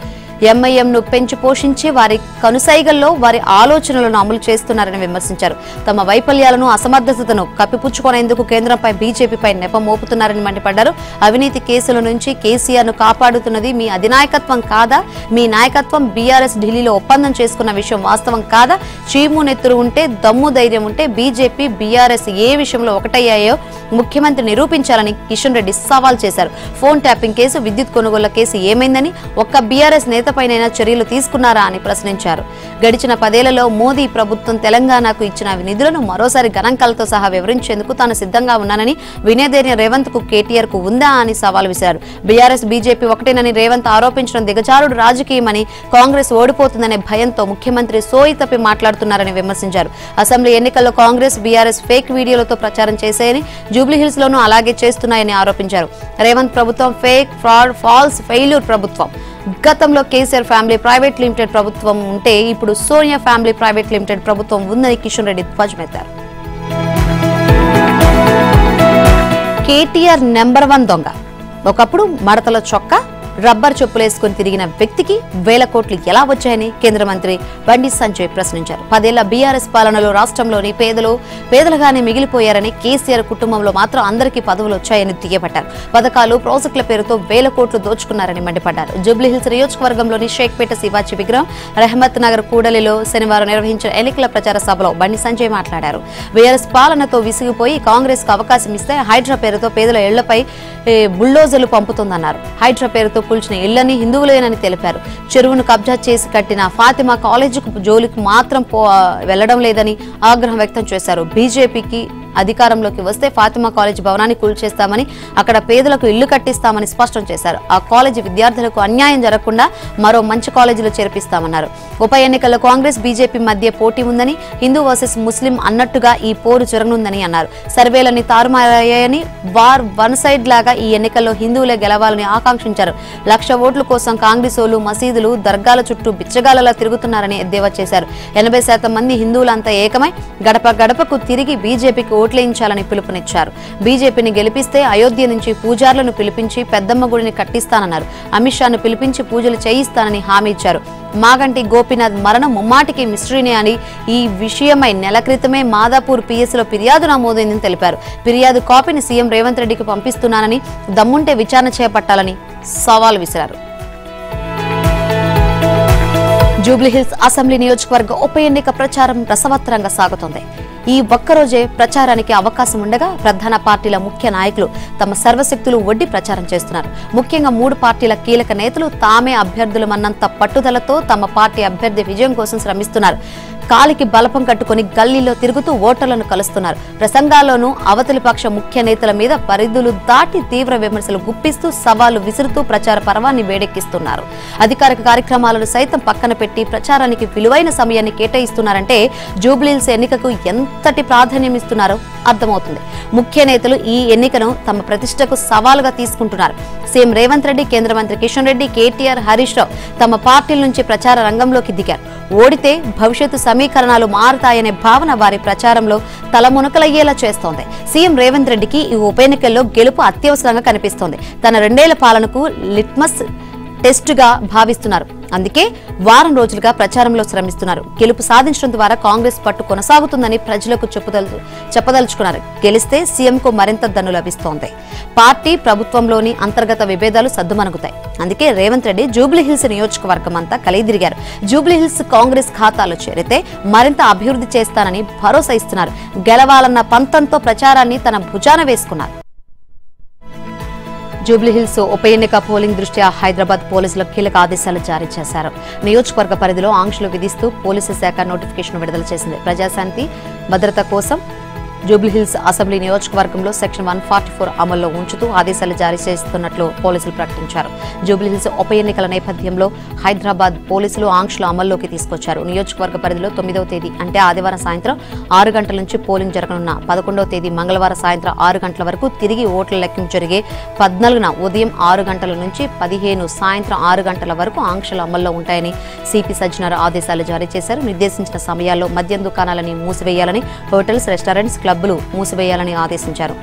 ఎంఐఎంను పెంచి పోషించి వారి కనుసైగల్లో వారి ఆలోచనలను అమలు చేస్తున్నారని విమర్శించారు. తమ వైఫల్యాలను, అసమర్థతను కప్పిపుచ్చుకునేందుకు కేంద్రంపై బీజేపీపై నెపం మోపుతున్నారని మండిపడ్డారు. అవినీతి కేసుల నుంచి కేసీఆర్ ను కాపాడుతున్నది మీ అధినాయకత్వం కాదా? మీ నాయకత్వం బీఆర్ఎస్ ఢిల్లీలో ఒప్పందం చేసుకున్న విషయం వాస్తవం కాదా? చీము నెత్తురు ఉంటే, దమ్ము ధైర్యం ఉంటే బీజేపీ, బీఆర్ఎస్ ఏ విషయంలో ఒకటయ్యాయో ముఖ్యమంత్రి నిరూపించాలని కిషన్ రెడ్డి సవాల్ చేశారు. ఫోన్ ట్యాపింగ్ కేసు, విద్యుత్ కొనుగోళ్ల కేసు ఏమైందని, ఒక్క బీఆర్ఎస్ నేతపైనైనా చర్యలు తీసుకున్నారా అని ప్రశ్నించారు. గడిచిన 10 ఏళ్లలో మోదీ ప్రభుత్వం తెలంగాణకు ఇచ్చిన నిధులను మరోసారి గణాంకాలతో సహా వివరించేందుకు తాను సిద్ధంగా ఉన్నానని, వినయధైర్యం రేవంత్ కు, కేటీఆర్ కు ఉందా అని సవాల్ విసిరారు. బీఆర్ఎస్, బీజేపీ ఒకటేనని రేవంత్ ఆరోపించడం దిగజారుడు రాజకీయమని, కాంగ్రెస్ ఓడిపోతుందనే భయంతో ముఖ్యమంత్రి సోయి తప్పి మాట్లాడుతున్నారని విమర్శించారు. అసెంబ్లీ ఎన్నికల్లో కాంగ్రెస్, బీఆర్ఎస్ ఫేక్ వీడియోలతో ప్రచారం చేశాయని, జూబ్లీహిల్స్ లోనూ అలాగే చేస్తున్నాయని ఆరోపించారు. రేవంత్ ప్రభుత్వం ఫేక్, ఫ్రాడ్, ఫాల్స్, ఫెయిల్యూర్ ప్రభుత్వం. గతంలో కేసీఆర్ ఫ్యామిలీ ప్రైవేట్ లిమిటెడ్ ప్రభుత్వం ఉంటే ఇప్పుడు సోనియా ఫ్యామిలీ ప్రైవేట్ లిమిటెడ్ ప్రభుత్వం ఉందని కిషన్ రెడ్డి ధ్వజమెత్తారు. కేటీఆర్ నెంబర్ 1 దొంగ. ఒకప్పుడు మడతల చొక్కా, రబ్బర్ చెప్పులేసుకుని తిరిగిన వ్యక్తికి వేల కోట్లు ఎలా వచ్చాయని కేంద్ర మంత్రి బండి సంజయ్ ప్రశ్నించారు. 10 ఏళ్ల బీఆర్ఎస్ పాలనలో రాష్ట్రంలోని పేదలుగానే మిగిలిపోయారని, కేసీఆర్ కుటుంబంలో మాత్రం అందరికీ పదవులు వచ్చాయని దుయ్యబట్టారు. పథకాలు, ప్రాజెక్టుల పేరుతో వేల కోట్లు దోచుకున్నారని మండిపడ్డారు. జూబ్లీహిల్స్ నియోజకవర్గంలోని షేక్పేట శివాజీ విగ్రహం, రెహమత్ నగర్ కూడలిలో శనివారం నిర్వహించిన ఎన్నికల ప్రచార సభలో బండి సంజయ్ మాట్లాడారు. బీఆర్ఎస్ పాలనతో విసిగిపోయి కాంగ్రెస్ కు అవకాశం ఇస్తే హైడ్రా పేరుతో పేదల ఇళ్లపై బుల్డోజర్లు పంపుతుందన్నారు. హైడ్రా పేరుతో కూల్చిన ఇళ్లని హిందువులేనని తెలిపారు. చెరువును కబ్జా చేసి కట్టిన ఫాతిమా కాలేజీకు జోలికి మాత్రం వెళ్లడం లేదని ఆగ్రహం వ్యక్తం చేశారు. బీజేపీకి అధికారంలోకి వస్తే ఫాతిమా కాలేజీ భవనాన్ని కూల్చేస్తామని, అక్కడ పేదలకు ఇళ్లు కట్టిస్తామని స్పష్టం చేశారు. ఆ కాలేజీ విద్యార్థులకు అన్యాయం జరగకుండా మరో మంచి కాలేజీలో చేర్పిస్తామన్నారు. ఉప ఎన్నికల్లో కాంగ్రెస్, బీజేపీ మధ్య పోటీ ఉందని, హిందూ వర్సెస్ ముస్లిం అన్నట్టుగా ఈ పోరు జరగనుందని అన్నారు. సర్వేలన్నీ తారుమారయ్యాయని, వార్ వన్ సైడ్ లాగా ఈ ఎన్నికల్లో హిందువులే గెలవాలని ఆకాంక్షించారు. 1,00,000 ఓట్లు కోసం కాంగ్రెసోలు మసీదులు, దర్గాల చుట్టూ బిచ్చగాలలా తిరుగుతున్నారని ఎద్దేవా చేశారు. 80% మంది హిందువులంతా ఏకమై గడప గడపకు తిరిగి బీజేపీకి ఓట్లేయించాలని పిలుపునిచ్చారు. బీజేపీని గెలిపిస్తే అయోధ్య నుంచి పూజారులను పిలిపించి పెద్దమ్మ గుడిని కట్టిస్తానన్నారు. అమిత్ షాను పిలిపించి పూజలు చేయిస్తానని హామీ ఇచ్చారు. మాగంటి గోపీనాథ్ మరణం ముమ్మాటికి మిస్టరీనే అని, ఈ విషయమై నెల క్రితమే మాదాపూర్ పిఎస్లో ఫిర్యాదు నమోదైందని తెలిపారు. ఫిర్యాదు కాపీని సీఎం రేవంత్ రెడ్డికి పంపిస్తున్నానని, దమ్ముంటే విచారణ చేపట్టాలని సవాల్ విసిరారు. జూబ్లీహిల్స్ అసెంబ్లీ నియోజకవర్గ ఉప ఎన్నిక ప్రచారం రసవత్తరంగా సాగుతోంది. ఈ ఒక్కరోజే ప్రచారానికి అవకాశం ఉండగా ప్రధాన పార్టీల ముఖ్య నాయకులు తమ సర్వశక్తులు ఒడ్డి ప్రచారం చేస్తున్నారు. ముఖ్యంగా 3 పార్టీల కీలక నేతలు తామే అభ్యర్థులమన్నంత పట్టుదలతో తమ పార్టీ అభ్యర్థి విజయం కోసం శ్రమిస్తున్నారు. కాలికి బలపం కట్టుకుని గల్లీలో తిరుగుతూ ఓటర్లను కలుస్తున్నారు. ప్రసంగాల్లోనూ అవతలి పక్ష ముఖ్య నేతల మీద పరిధులు దాటి తీవ్ర విమర్శలు గుప్పిస్తూ, సవాళ్లు విసురుతూ ప్రచార పర్వాన్ని వేడెక్కిస్తున్నారు. అధికారిక కార్యక్రమాలను సైతం పక్కన పెట్టి ప్రచారానికి విలువైన సమయాన్ని కేటాయిస్తున్నారంటే జూబ్లీహిల్స్ ఎన్నికకు ఎంతటి ప్రాధాన్యం ఇస్తున్నారో అర్థమవుతుంది. ముఖ్య నేతలు ఈ ఎన్నికను తమ ప్రతిష్టకు సవాలుగా తీసుకుంటున్నారు. సీఎం రేవంత్ రెడ్డి, కేంద్ర మంత్రి కిషన్ రెడ్డి, కేటీఆర్, హరీష్ రావు తమ పార్టీల నుంచి ప్రచార రంగంలోకి దిగారు. ఓడితే భవిష్యత్తు సమీకరణాలు మారుతాయనే భావన వారి ప్రచారంలో తలమునకలయ్యేలా చేస్తోంది. సీఎం రేవంత్ రెడ్డికి ఈ ఉప ఎన్నికల్లో గెలుపు అత్యవసరంగా కనిపిస్తోంది. తన 2 ఏళ్ల పాలనకు లిట్మస్ టెస్టుగా భావిస్తున్నారు. అందుకే వారం రోజులుగా ప్రచారంలో శ్రమిస్తున్నారు. గెలుపు సాధించడం ద్వారా కాంగ్రెస్ పట్టు కొనసాగుతుందని ప్రజలకు చెప్పదలుచుకున్నారు. గెలిస్తే సీఎంకు మరింత దన్ను లభిస్తోంది. పార్టీ, ప్రభుత్వంలోని అంతర్గత విభేదాలు సద్దుమణుగుతాయి. అందుకే రేవంత్ రెడ్డి జూబ్లీహిల్స్ నియోజకవర్గం అంతా కలిదిరిగారు. జూబ్లీహిల్స్ కాంగ్రెస్ ఖాతాలో చేరితే మరింత అభివృద్ధి చేస్తానని భరోసా ఇస్తున్నారు. గెలవాలన్న పంతంతో ప్రచారాన్ని తన భుజాన వేసుకున్నారు. జూబ్లీహిల్స్ ఉప ఎన్నిక పోలింగ్ దృష్ట్యా హైదరాబాద్ పోలీసులకు కీలక ఆదేశాలు జారీ చేశారు. నియోజకవర్గ పరిధిలో ఆంక్షలు విధిస్తూ పోలీసు శాఖ నోటిఫికేషన్ విడుదల చేసింది. ప్రజాశాంతి భద్రత కోసం జూబ్లీహిల్స్ అసెంబ్లీ నియోజకవర్గంలో సెక్షన్ 144 అమల్లో ఉంచుతూ ఆదేశాలు జారీ చేస్తున్నట్లు పోలీసులు ప్రకటించారు. జూబ్లీహిల్స్ ఉప ఎన్నికల నేపథ్యంలో హైదరాబాద్ పోలీసులు ఆంక్షలు అమల్లోకి తీసుకొచ్చారు. నియోజకవర్గ పరిధిలో 9వ తేదీ అంటే ఆదివారం సాయంత్రం 6 గంటల నుంచి పోలింగ్ జరగనున్న 11వ తేదీ మంగళవారం సాయంత్రం 6 గంటల వరకు తిరిగి ఓట్ల లెక్కింపు జరిగే 14న ఉదయం 6 గంటల నుంచి 15 సాయంత్రం 6 గంటల వరకు ఆంక్షలు అమల్లో ఉంటాయని సిపి సజ్జనార్ ఆదేశాలు జారీ చేశారు. నిర్దేశించిన సమయాల్లో మద్యం దుకాణాలని మూసివేయాలని, హోటల్స్, రెస్టారెంట్స్, క్లబ్లు మూసివేయాలని ఆదేశించారు.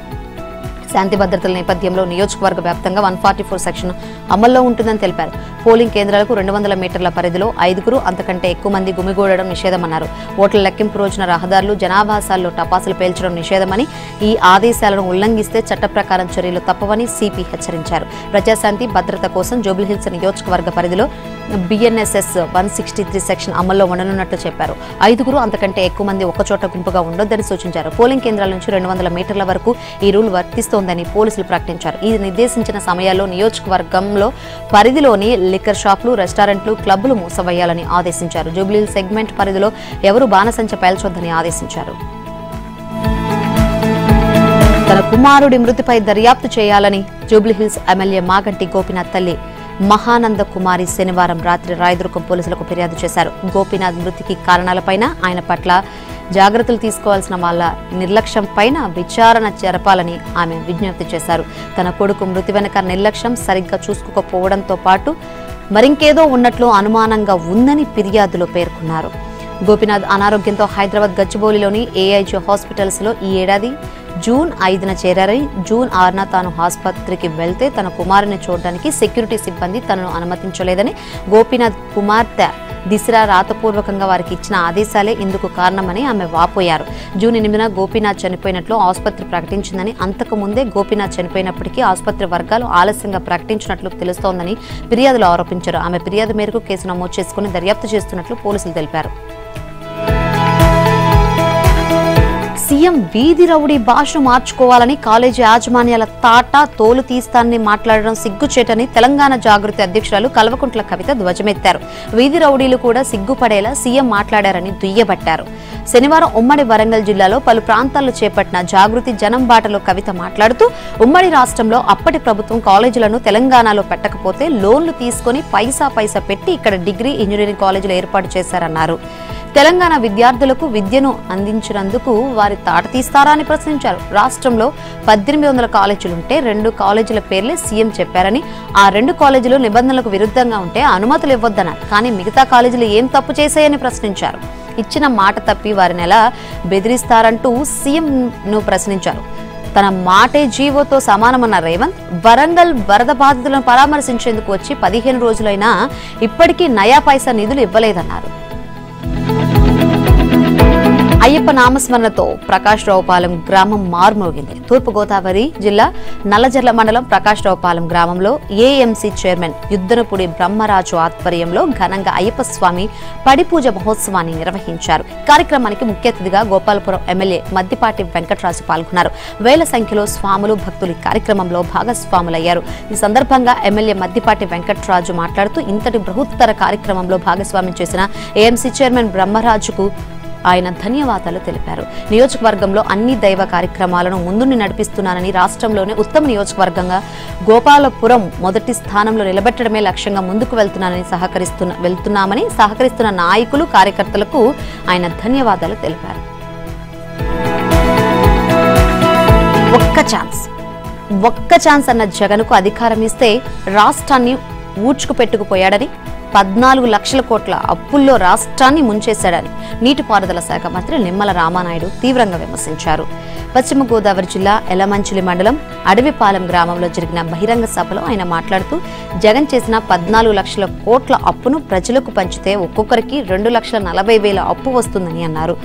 శాంతి భద్రతల నేపథ్యంలో నియోజకవర్గ వ్యాప్తంగా 144 సెక్షన్ అమల్లో ఉంటుందని తెలిపారు. పోలింగ్ కేంద్రాలకు 200 మీటర్ల పరిధిలో 5 అంతకంటే ఎక్కువ మంది గుమిగూడడం నిషేధమన్నారు. ఓట్ల లెక్కింపు రోజున రహదారులు, జనావాసాల్లో టపాసులు పేల్చడం నిషేధమని, ఈ ఆదేశాలను ఉల్లంఘిస్తే చట్ట ప్రకారం చర్యలు తప్పవని సిపి హెచ్చరించారు. ప్రజాశాంతి భద్రత కోసం జూబ్లీహిల్స్ నియోజకవర్గ పరిధిలో BNSS 163 సెక్షన్ అమల్లో ఉండనున్నట్లు చెప్పారు. 5 అంతకంటే ఎక్కువ మంది ఒక్కచోట గుంపుగా ఉండొద్దని సూచించారు. పోలింగ్ కేంద్రాల నుంచి 200 మీటర్ల వరకు ఈ రూల్ వర్తిస్తోందని పోలీసులు ప్రకటించారు. ఈ నిర్దేశించిన సమయాల్లో నియోజకవర్గంలో పరిధిలోని లిక్కర్ షాపులు, రెస్టారెంట్లు, క్లబ్లు మూసివేయాలని ఆదేశించారు. జూబ్లీహిల్స్ సెగ్మెంట్ పరిధిలో ఎవరూ బాణసంచ పేల్చొద్దని ఆదేశించారు. తన కుమారుడి మృతిపై దర్యాప్తు చేయాలని జూబ్లీహిల్స్ ఎమ్మెల్యే మాగంటి గోపీనాథ్ తల్లి మహానంద కుమారి శనివారం రాత్రి రాయదుర్గం పోలీసులకు ఫిర్యాదు చేశారు. గోపీనాథ్ మృతికి కారణాలపైన, ఆయన పట్ల జాగ్రత్తలు తీసుకోవాల్సిన వాళ్ళ నిర్లక్ష్యం పైన విచారణ జరపాలని ఆమె విజ్ఞప్తి చేశారు. తన కొడుకు మృతి వెనుక నిర్లక్ష్యం, సరిగ్గా చూసుకోకపోవడంతో పాటు మరింకేదో ఉన్నట్లు అనుమానంగా ఉందని ఫిర్యాదులో పేర్కొన్నారు. గోపీనాథ్ అనారోగ్యంతో హైదరాబాద్ గచ్చిబౌలిలోని AIG హాస్పిటల్స్ లో ఈ ఏడాది జూన్ 5న చేరారని, జూన్ 6న తాను ఆసుపత్రికి వెళ్తే తన కుమారుని చూడడానికి సెక్యూరిటీ సిబ్బంది తనను అనుమతించలేదని, గోపీనాథ్ కుమార్తె దిశరా రాతపూర్వకంగా వారికి ఇచ్చిన ఆదేశాలే ఇందుకు కారణమని ఆమె వాపోయారు. జూన్ 8న గోపీనాథ్ చనిపోయినట్లు ఆసుపత్రి ప్రకటించిందని, అంతకు ముందే గోపీనాథ్ చనిపోయినప్పటికీ ఆసుపత్రి వర్గాలు ఆలస్యంగా ప్రకటించినట్లు తెలుస్తోందని ఫిర్యాదులు ఆరోపించారు. ఆమె ఫిర్యాదు మేరకు కేసు నమోదు చేసుకుని దర్యాప్తు చేస్తున్నట్లు పోలీసులు తెలిపారు. సీఎం వీధి రౌడీ భాషను మార్చుకోవాలని కాలేజీ యాజమాన్యాల తాటా తోలు తీస్తానని మాట్లాడడం సిగ్గుచేటని తెలంగాణ జాగృతి అధ్యక్షురాలు కల్వకుంట్ల కవిత ధ్వజమెత్తారు. వీధి రౌడీలు కూడా సిగ్గుపడేలా సీఎం మాట్లాడారని దుయ్యబట్టారు. శనివారం ఉమ్మడి వరంగల్ జిల్లాలో పలు ప్రాంతాల్లో చేపట్టిన జాగృతి జనం బాటలో కవిత మాట్లాడుతూ, ఉమ్మడి రాష్ట్రంలో అప్పటి ప్రభుత్వం కాలేజీలను తెలంగాణలో పెట్టకపోతే లోన్లు తీసుకుని పైసా పెట్టి ఇక్కడ డిగ్రీ, ఇంజనీరింగ్ కాలేజీలు ఏర్పాటు చేశారన్నారు. తెలంగాణ విద్యార్థులకు విద్యను అందించినందుకు వారి తాట తీస్తారా అని ప్రశ్నించారు. రాష్ట్రంలో 1800 కాలేజీలుంటే 2 కాలేజీల పేర్లే సీఎం చెప్పారని, ఆ 2 కాలేజీలు నిబంధనలకు విరుద్ధంగా ఉంటే అనుమతులు ఇవ్వొద్దన్నారు. కానీ మిగతా కాలేజీలు ఏం తప్పు చేశాయని ప్రశ్నించారు. ఇచ్చిన మాట తప్పి వారిని ఎలా బెదిరిస్తారంటూ సీఎంను ప్రశ్నించారు. తన మాటే జీవోతో సమానమన్న రేవంత్ వరంగల్ వరద బాధితులను పరామర్శించేందుకు వచ్చి 15 రోజులైనా ఇప్పటికీ నయా పైసా నిధులు ఇవ్వలేదన్నారు. అయ్యప్ప నామస్మరణతో ప్రకాశ్రావుపాలెం గ్రామం మారుమోగింది. తూర్పుగోదావరి జిల్లా నల్లజర్ల మండలం ప్రకాశ్రావుపాలెం గ్రామంలో AMC చైర్మన్ యుద్దనపూడి బ్రహ్మరాజు ఆధ్వర్యంలో ఘనంగా అయ్యప్ప స్వామి పడిపూజ మహోత్సవాన్ని నిర్వహించారు. కార్యక్రమానికి ముఖ్య అతిథిగా గోపాలపురం ఎమ్మెల్యే మద్దిపాటి వెంకటరాజు పాల్గొన్నారు. వేల సంఖ్యలో స్వాములు, భక్తులు ఈ కార్యక్రమంలో భాగస్వాములయ్యారు. ఈ సందర్భంగా ఎమ్మెల్యే మద్దిపాటి వెంకటరాజు మాట్లాడుతూ, ఇంతటి బృహత్తర కార్యక్రమంలో భాగస్వామ్యం చేసిన AMC చైర్మన్ బ్రహ్మరాజుకు ఆయన ధన్యవాదాలు తెలిపారు. నియోజకవర్గంలో అన్ని దైవ కార్యక్రమాలను ముందుండి నడిపిస్తున్నానని, రాష్ట్రంలోనే ఉత్తమ నియోజకవర్గంగా గోపాలపురం మొదటి స్థానంలో నిలబెట్టడమే లక్ష్యంగా ముందుకు వెళ్తున్నామని సహకరిస్తున్న నాయకులు, కార్యకర్తలకు ఆయన ధన్యవాదాలు తెలిపారు. ఒక్క ఛాన్స్ అన్న జగన్కు అధికారం ఇస్తే రాష్ట్రాన్ని ఊడ్చుకుపెట్టుకుపోయాడని, 14 లక్షల కోట్ల అప్పుల్లో రాష్ట్రాన్ని ముంచేశాడని నీటిపారుదల శాఖ మంత్రి నిమ్మల రామానాయుడు తీవ్రంగా విమర్శించారు. పశ్చిమ గోదావరి జిల్లా ఎలమంచిలి మండలం అడవిపాలెం గ్రామంలో జరిగిన బహిరంగ సభలో ఆయన మాట్లాడుతూ, జగన్ చేసిన 14 లక్షల కోట్ల అప్పును ప్రజలకు పంచితే ఒక్కొక్కరికి 2,40,000 అప్పు వస్తుందని అన్నారు.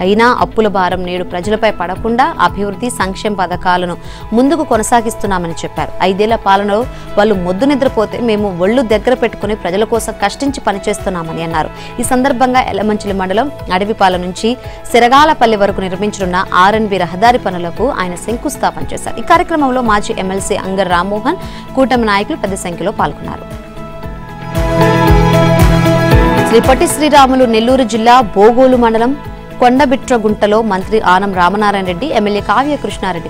అయినా అప్పుల భారం నేడు ప్రజలపై పడకుండా అభివృద్ధి, సంక్షేమ పథకాలను ముందుకు కొనసాగిస్తున్నామని చెప్పారు. 5 ఏళ్ల పాలనలో వాళ్ళు మొద్దు నిద్రపోతే మేము ఒళ్ళు దగ్గర పెట్టుకుని ప్రజల కోసం కష్టించి పనిచేస్తున్నామని అన్నారు. ఈ సందర్భంగా ఎలమంచిలి మండలం అడవిపాలెం నుంచి సిరగాలపల్లి వరకు నిర్మించనున్న RNB రహదారి పనులకు ఆయన శంకుస్థాపన చేశారు. ఈ కార్యక్రమంలో మాజీ ఎమ్మెల్సీ అంగర్ రామ్మోహన్, కూటమి నాయకులు పెద్ద సంఖ్యలో పాల్గొన్నారు. శ్రీ పొట్టి శ్రీరాములు నెల్లూరు జిల్లా బోగోలు మండలం కొండబిట్రగుంటలో మంత్రి ఆనం రామనారాయణ రెడ్డి, ఎమ్మెల్యే కావ్య కృష్ణారెడ్డి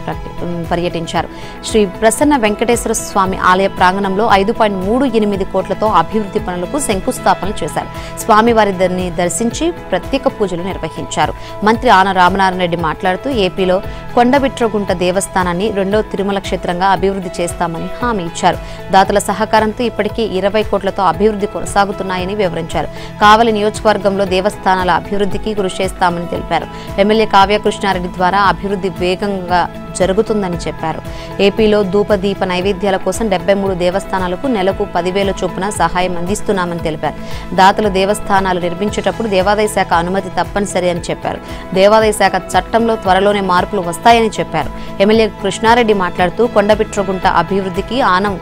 పర్యటించారు. శ్రీ ప్రసన్న వెంకటేశ్వర స్వామి ఆలయ ప్రాంగణంలో 5.38 కోట్లతో అభివృద్ధి పనులకు శంకుస్థాపనలు చేశారు. స్వామివారిని దర్శించి ప్రత్యేక పూజలు నిర్వహించారు. మంత్రి ఆనం రామనారాయణ రెడ్డి మాట్లాడుతూ ఏపీలో కొండబిట్రగుంట దేవస్థానాన్ని 2వ తిరుమల క్షేత్రంగా అభివృద్ధి చేస్తామని హామీ ఇచ్చారు. దాతల సహకారంతో ఇప్పటికీ 20 కోట్లతో అభివృద్ధి కొనసాగుతున్నాయని వివరించారు. కావలి నియోజకవర్గంలో దేవస్థానాల అభివృద్ధికి కృషి చేస్తామని తెలిపారు. ఎమ్మెల్యే కావ్య కృష్ణారెడ్డి ద్వారా అభివృద్ధి వేగంగా జరుగుతుందని చెప్పారు. ఏపీలో ధూపదీప నైవేద్యాల కోసం 73 దేవస్థానాలకు నెలకు 10,000 చొప్పున సహాయం అందిస్తున్నామని తెలిపారు. దాతలు దేవస్థానాలు నిర్మించేటప్పుడు దేవాదాయ శాఖ అనుమతి తప్పనిసరి అని చెప్పారు. దేవాదాయ శాఖ చట్టంలో త్వరలోనే మార్పులు వస్తాయని చెప్పారు. ఎమ్మెల్యే కృష్ణారెడ్డి మాట్లాడుతూ కొండబిట్రగుంట అభివృద్ధికి ఆనం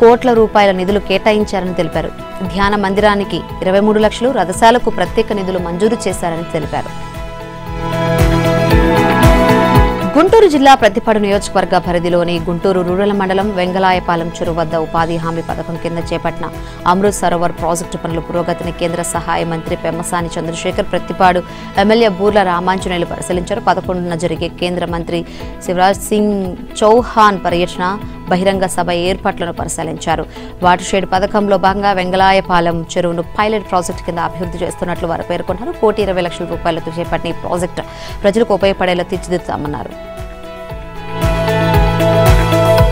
కోట్ల రూపాయల నిధులు కేటాయించారని తెలిపారు. ధ్యాన మందిరానికి 23 లక్షలు, రథశాలకు ప్రత్యేక నిధులు మంజూరు చేశారని తెలిపారు. గుంటూరు జిల్లా ప్రతిపాడు నియోజకవర్గ పరిధిలోని గుంటూరు రూరల్ మండలం వెంగళాయపాలెం చెరువు వద్ద ఉపాధి హామీ పథకం కింద చేపట్టిన అమృత్ సరోవర్ ప్రాజెక్టు పనుల పురోగతిని కేంద్ర సహాయ మంత్రి పెమ్మసాని చంద్రశేఖర్, ప్రతిపాడు ఎమ్మెల్యే బూర్ల రామాంజనేయులు పరిశీలించారు. 11న జరిగే కేంద్ర మంత్రి శివరాజ్ సింగ్ చౌహాన్ పర్యటన బహిరంగ సభ ఏర్పాట్లను పరిశీలించారు. వాటర్ షెడ్ పథకంలో భాగంగా వెంగళాయపాలెం చెరువును పైలట్ ప్రాజెక్టు కింద అభివృద్ధి చేస్తున్నట్లు వారు పేర్కొన్నారు. 1,20,00,000 రూపాయలతో చేపట్టిన ఈ ప్రాజెక్టు ప్రజలకు ఉపయోగపడేలా తీర్చిదిద్దామన్నారు.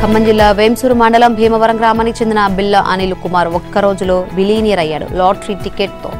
ఖమ్మం జిల్లా వేంసూరు మండలం భీమవరం గ్రామానికి చెందిన బిల్ల అనిల్ కుమార్ ఒక్క రోజులో బిలీనియర్ అయ్యాడు. లాటరీ టికెట్తో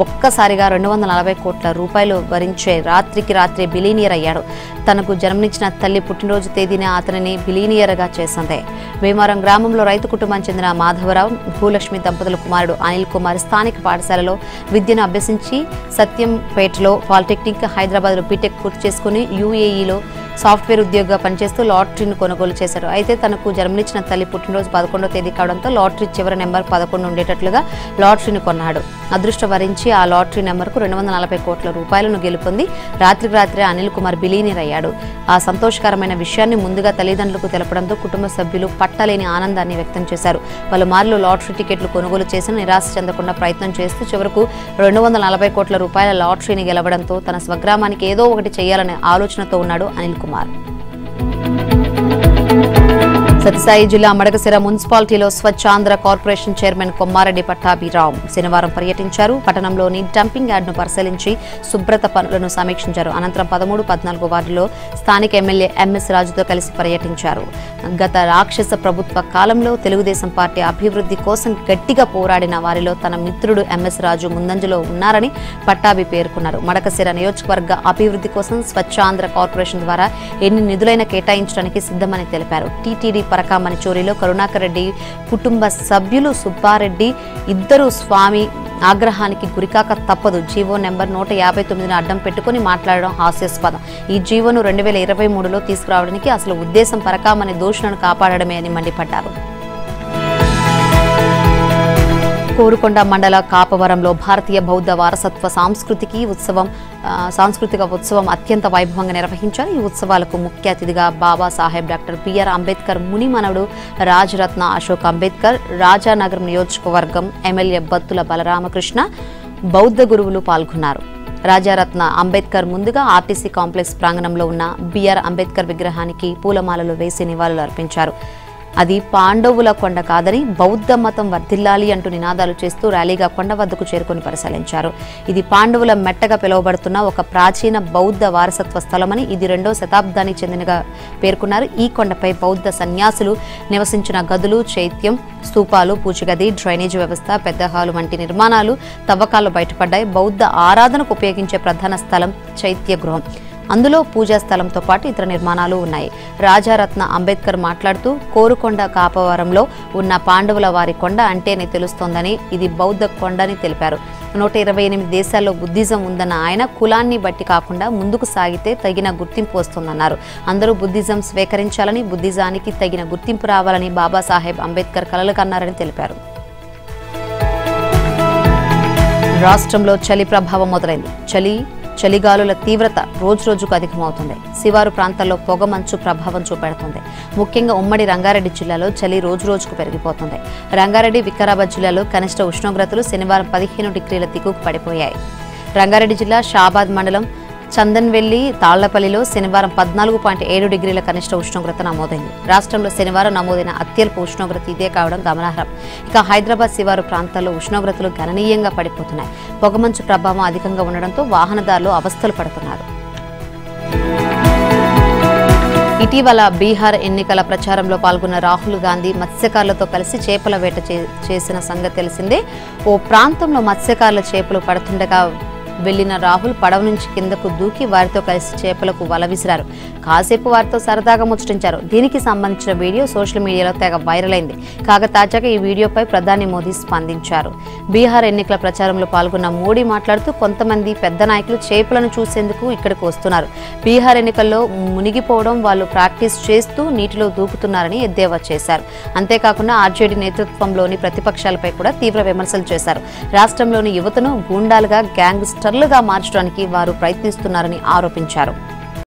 ఒక్కసారిగా 240 కోట్ల రూపాయలు భరించే రాత్రికి రాత్రే బిలీనియర్ అయ్యాడు. తనకు జన్మనిచ్చిన తల్లి పుట్టినరోజు తేదీనే అతనిని బిలీనియర్గా చేసింది. భీమవరం గ్రామంలో రైతు కుటుంబానికి చెందిన మాధవరావు, భూలక్ష్మి దంపతుల కుమారుడు అనిల్ కుమార్ స్థానిక పాఠశాలలో విద్యను అభ్యసించి సత్యంపేటలో పాలిటెక్నిక్, హైదరాబాద్లో బీటెక్ పూర్తి చేసుకుని యూఏఈలో సాఫ్ట్వేర్ ఉద్యోగిగా పనిచేస్తూ లాటరీని కొనుగోలు చేశారు. అయితే తనకు జన్మనిచ్చిన తల్లి పుట్టినరోజు 11వ తేదీ కావడంతో లాటరీ చివరి నెంబర్ 11 ఉండేటట్లుగా లాటరీని కొన్నాడు. అదృష్టం వరించి ఆ లాటరీ నెంబర్కు 240 కోట్ల రూపాయలను గెలుపొంది రాత్రికి రాత్రే అనిల్ కుమార్ బిలీనియర్ అయ్యాడు. ఆ సంతోషకరమైన విషయాన్ని ముందుగా తల్లిదండ్రులకు తెలపడంతో కుటుంబ సభ్యులు పట్టలేని ఆనందాన్ని వ్యక్తం చేశారు. పలుమార్లు లాటరీ టికెట్లు కొనుగోలు చేసిన నిరాశ చెందకుండా ప్రయత్నం చేస్తూ చివరకు 240 కోట్ల రూపాయల లాటరీని గెలవడంతో తన స్వగ్రామానికి ఏదో ఒకటి చేయాలనే ఆలోచనతో ఉన్నాడు అనిల్ కుమార్. సత్యసాయి జిల్లా మడకశిర మున్సిపాలిటీలో స్వచ్ఛాంధ్ర కార్పొరేషన్ చైర్మన్ కొమ్మారెడ్డి పట్టాభిరావు శనివారం పర్యటించారు. పట్టణంలోని డంపింగ్ యార్డును పరిశీలించి శుభ్రత పనులను సమీక్షించారు. అనంతరం 13, 14 వార్డులో స్థానిక ఎమ్మెల్యే ఎంఎస్ రాజుతో కలిసి పర్యటించారు. గత రాక్షస ప్రభుత్వ కాలంలో తెలుగుదేశం పార్టీ అభివృద్ధి కోసం గట్టిగా పోరాడిన వారిలో తన మిత్రుడు ఎంఎస్ రాజు ముందంజలో ఉన్నారని పట్టాభి పేర్కొన్నారు. మడకశిర నియోజకవర్గ అభివృద్ధి కోసం స్వచ్ఛాంధ్ర కార్పొరేషన్ ద్వారా ఎన్ని నిధులైనా కేటాయించడానికి సిద్ధమని తెలిపారు. టీటీడీ పరకామణి చోరీలో కరుణాకర్ రెడ్డి కుటుంబ సభ్యులు సుబ్బారెడ్డి ఇద్దరు స్వామి ఆగ్రహానికి గురికాక తప్పదు. జీవో నెంబర్ 159ని అడ్డం పెట్టుకుని మాట్లాడడం హాస్యాస్పదం. ఈ జీవోను 2023లో తీసుకురావడానికి అసలు ఉద్దేశం పరకామణి దోషులను కాపాడడమే అని మండిపడ్డారు. కోరుకొండ మండల కాపవరంలో భారతీయ బౌద్ధ వారసత్వ సాంస్కృతిక ఉత్సవం అత్యంత వైభవంగా నిర్వహించారు. ఈ ఉత్సవాలకు ముఖ్య అతిథిగా బాబాసాహెబ్ డాక్టర్ బిఆర్ అంబేద్కర్ మునిమనవుడు రాజరత్న అశోక్ అంబేద్కర్, రాజానగరం నియోజకవర్గం ఎమ్మెల్యే బత్తుల బలరామకృష్ణ, బౌద్ధ గురువులు పాల్గొన్నారు. రాజారత్న అంబేద్కర్ ముందుగా ఆర్టీసీ కాంప్లెక్స్ ప్రాంగణంలో ఉన్న బిఆర్ అంబేద్కర్ విగ్రహానికి పూలమాలలు వేసి నివాళులు అర్పించారు. అది పాండవుల కొండ కాదని బౌద్ధ మతం వర్ధిల్లాలి అంటూ నినాదాలు చేస్తూ ర్యాలీగా కొండ వద్దకు చేరుకుని పరిశీలించారు. ఇది పాండవుల మెట్టగా పిలువబడుతున్న ఒక ప్రాచీన బౌద్ధ వారసత్వ స్థలమని, ఇది 2వ శతాబ్దానికి చెందినగా పేర్కొన్నారు. ఈ కొండపై బౌద్ధ సన్యాసులు నివసించిన గదులు, చైత్యం, స్తూపాలు, పూజగది, డ్రైనేజ్ వ్యవస్థ, పెద్ద హాలు వంటి నిర్మాణాలు తవ్వకాలు బయటపడ్డాయి. బౌద్ధ ఆరాధనకు ఉపయోగించే ప్రధాన స్థలం చైత్య గృహం. అందులో పూజా స్థలంతో పాటు ఇతర నిర్మాణాలు ఉన్నాయి. రాజారత్న అంబేద్కర్ మాట్లాడుతూ కోరుకొండ కాపవరంలో ఉన్న పాండవుల వారి కొండ అంటేనే తెలుస్తోందని, ఇది బౌద్ధ కొండని తెలిపారు. 128 దేశాల్లో బుద్ధిజం ఉందన్న ఆయన కులాన్ని బట్టి కాకుండా ముందుకు సాగితే తగిన గుర్తింపు వస్తుందన్నారు. అందరూ బుద్ధిజం స్వీకరించాలని, బుద్ధిజానికి తగిన గుర్తింపు రావాలని బాబాసాహెబ్ అంబేద్కర్ కలలు కన్నారని తెలిపారు. రాష్ట్రంలో చలి ప్రభావం మొదలైంది. చలిగాలుల తీవ్రత రోజురోజుకు అధికమవుతుంది. శివారు ప్రాంతాల్లో పొగమంచు ప్రభావం చూపెడుతుంది. ముఖ్యంగా ఉమ్మడి రంగారెడ్డి జిల్లాలో చలి రోజురోజుకు పెరిగిపోతుంది. రంగారెడ్డి, వికారాబాద్ జిల్లాలో కనిష్ట ఉష్ణోగ్రతలు శనివారం 15 డిగ్రీల దిగువకు పడిపోయాయి. రంగారెడ్డి జిల్లా షాబాద్ మండలం చందన్వెల్లి తాళ్లపల్లిలో శనివారం 14.7 డిగ్రీల కనిష్ట ఉష్ణోగ్రత నమోదైంది. రాష్ట్రంలో శనివారం నమోదైన అత్యల్ప ఉష్ణోగ్రత ఇదే కావడం గమనార్హం. ఇక హైదరాబాద్ శివారు ప్రాంతాల్లో ఉష్ణోగ్రతలు గణనీయంగా పడిపోతున్నాయి. పొగమంచు ప్రభావం అధికంగా ఉండడంతో వాహనదారులు అవస్థలు పడుతున్నారు. ఇటీవల బీహార్ ఎన్నికల ప్రచారంలో పాల్గొన్న రాహుల్ గాంధీ మత్స్యకారులతో కలిసి చేపల వేట చేసిన సంగతి తెలిసిందే. ఓ ప్రాంతంలో మత్స్యకారుల చేపలు పడుతుండగా వెళ్లిన రాహుల్ పడవ నుంచి కిందకు దూకి వారితో కలిసి చేపలకు వల విసిరారు. కాసేపు వారితో సరదాగా ముచ్చటించారు. దీనికి సంబంధించిన వీడియో సోషల్ మీడియాలో తెగ వైరల్ అయింది. కాగా తాజాగా ఈ వీడియోపై ప్రధాని మోదీ స్పందించారు. బీహార్ ఎన్నికల ప్రచారంలో పాల్గొన్న మోడీ మాట్లాడుతూ కొంతమంది పెద్ద నాయకులు చేపలను చూసేందుకు ఇక్కడికి వస్తున్నారు. బీహార్ ఎన్నికల్లో మునిగిపోవడం వాళ్ళు ప్రాక్టీస్ చేస్తూ నీటిలో దూకుతున్నారని ఎద్దేవా చేశారు. అంతేకాకుండా ఆర్జేడీ నేతృత్వంలోని ప్రతిపక్షాలపై కూడా తీవ్ర విమర్శలు చేశారు. రాష్ట్రంలోని యువతను గూండాలుగా గ్యాంగ్స్టర్లుగా మార్చడానికి వారు ప్రయత్నిస్తున్నారని ఆరోపించారు.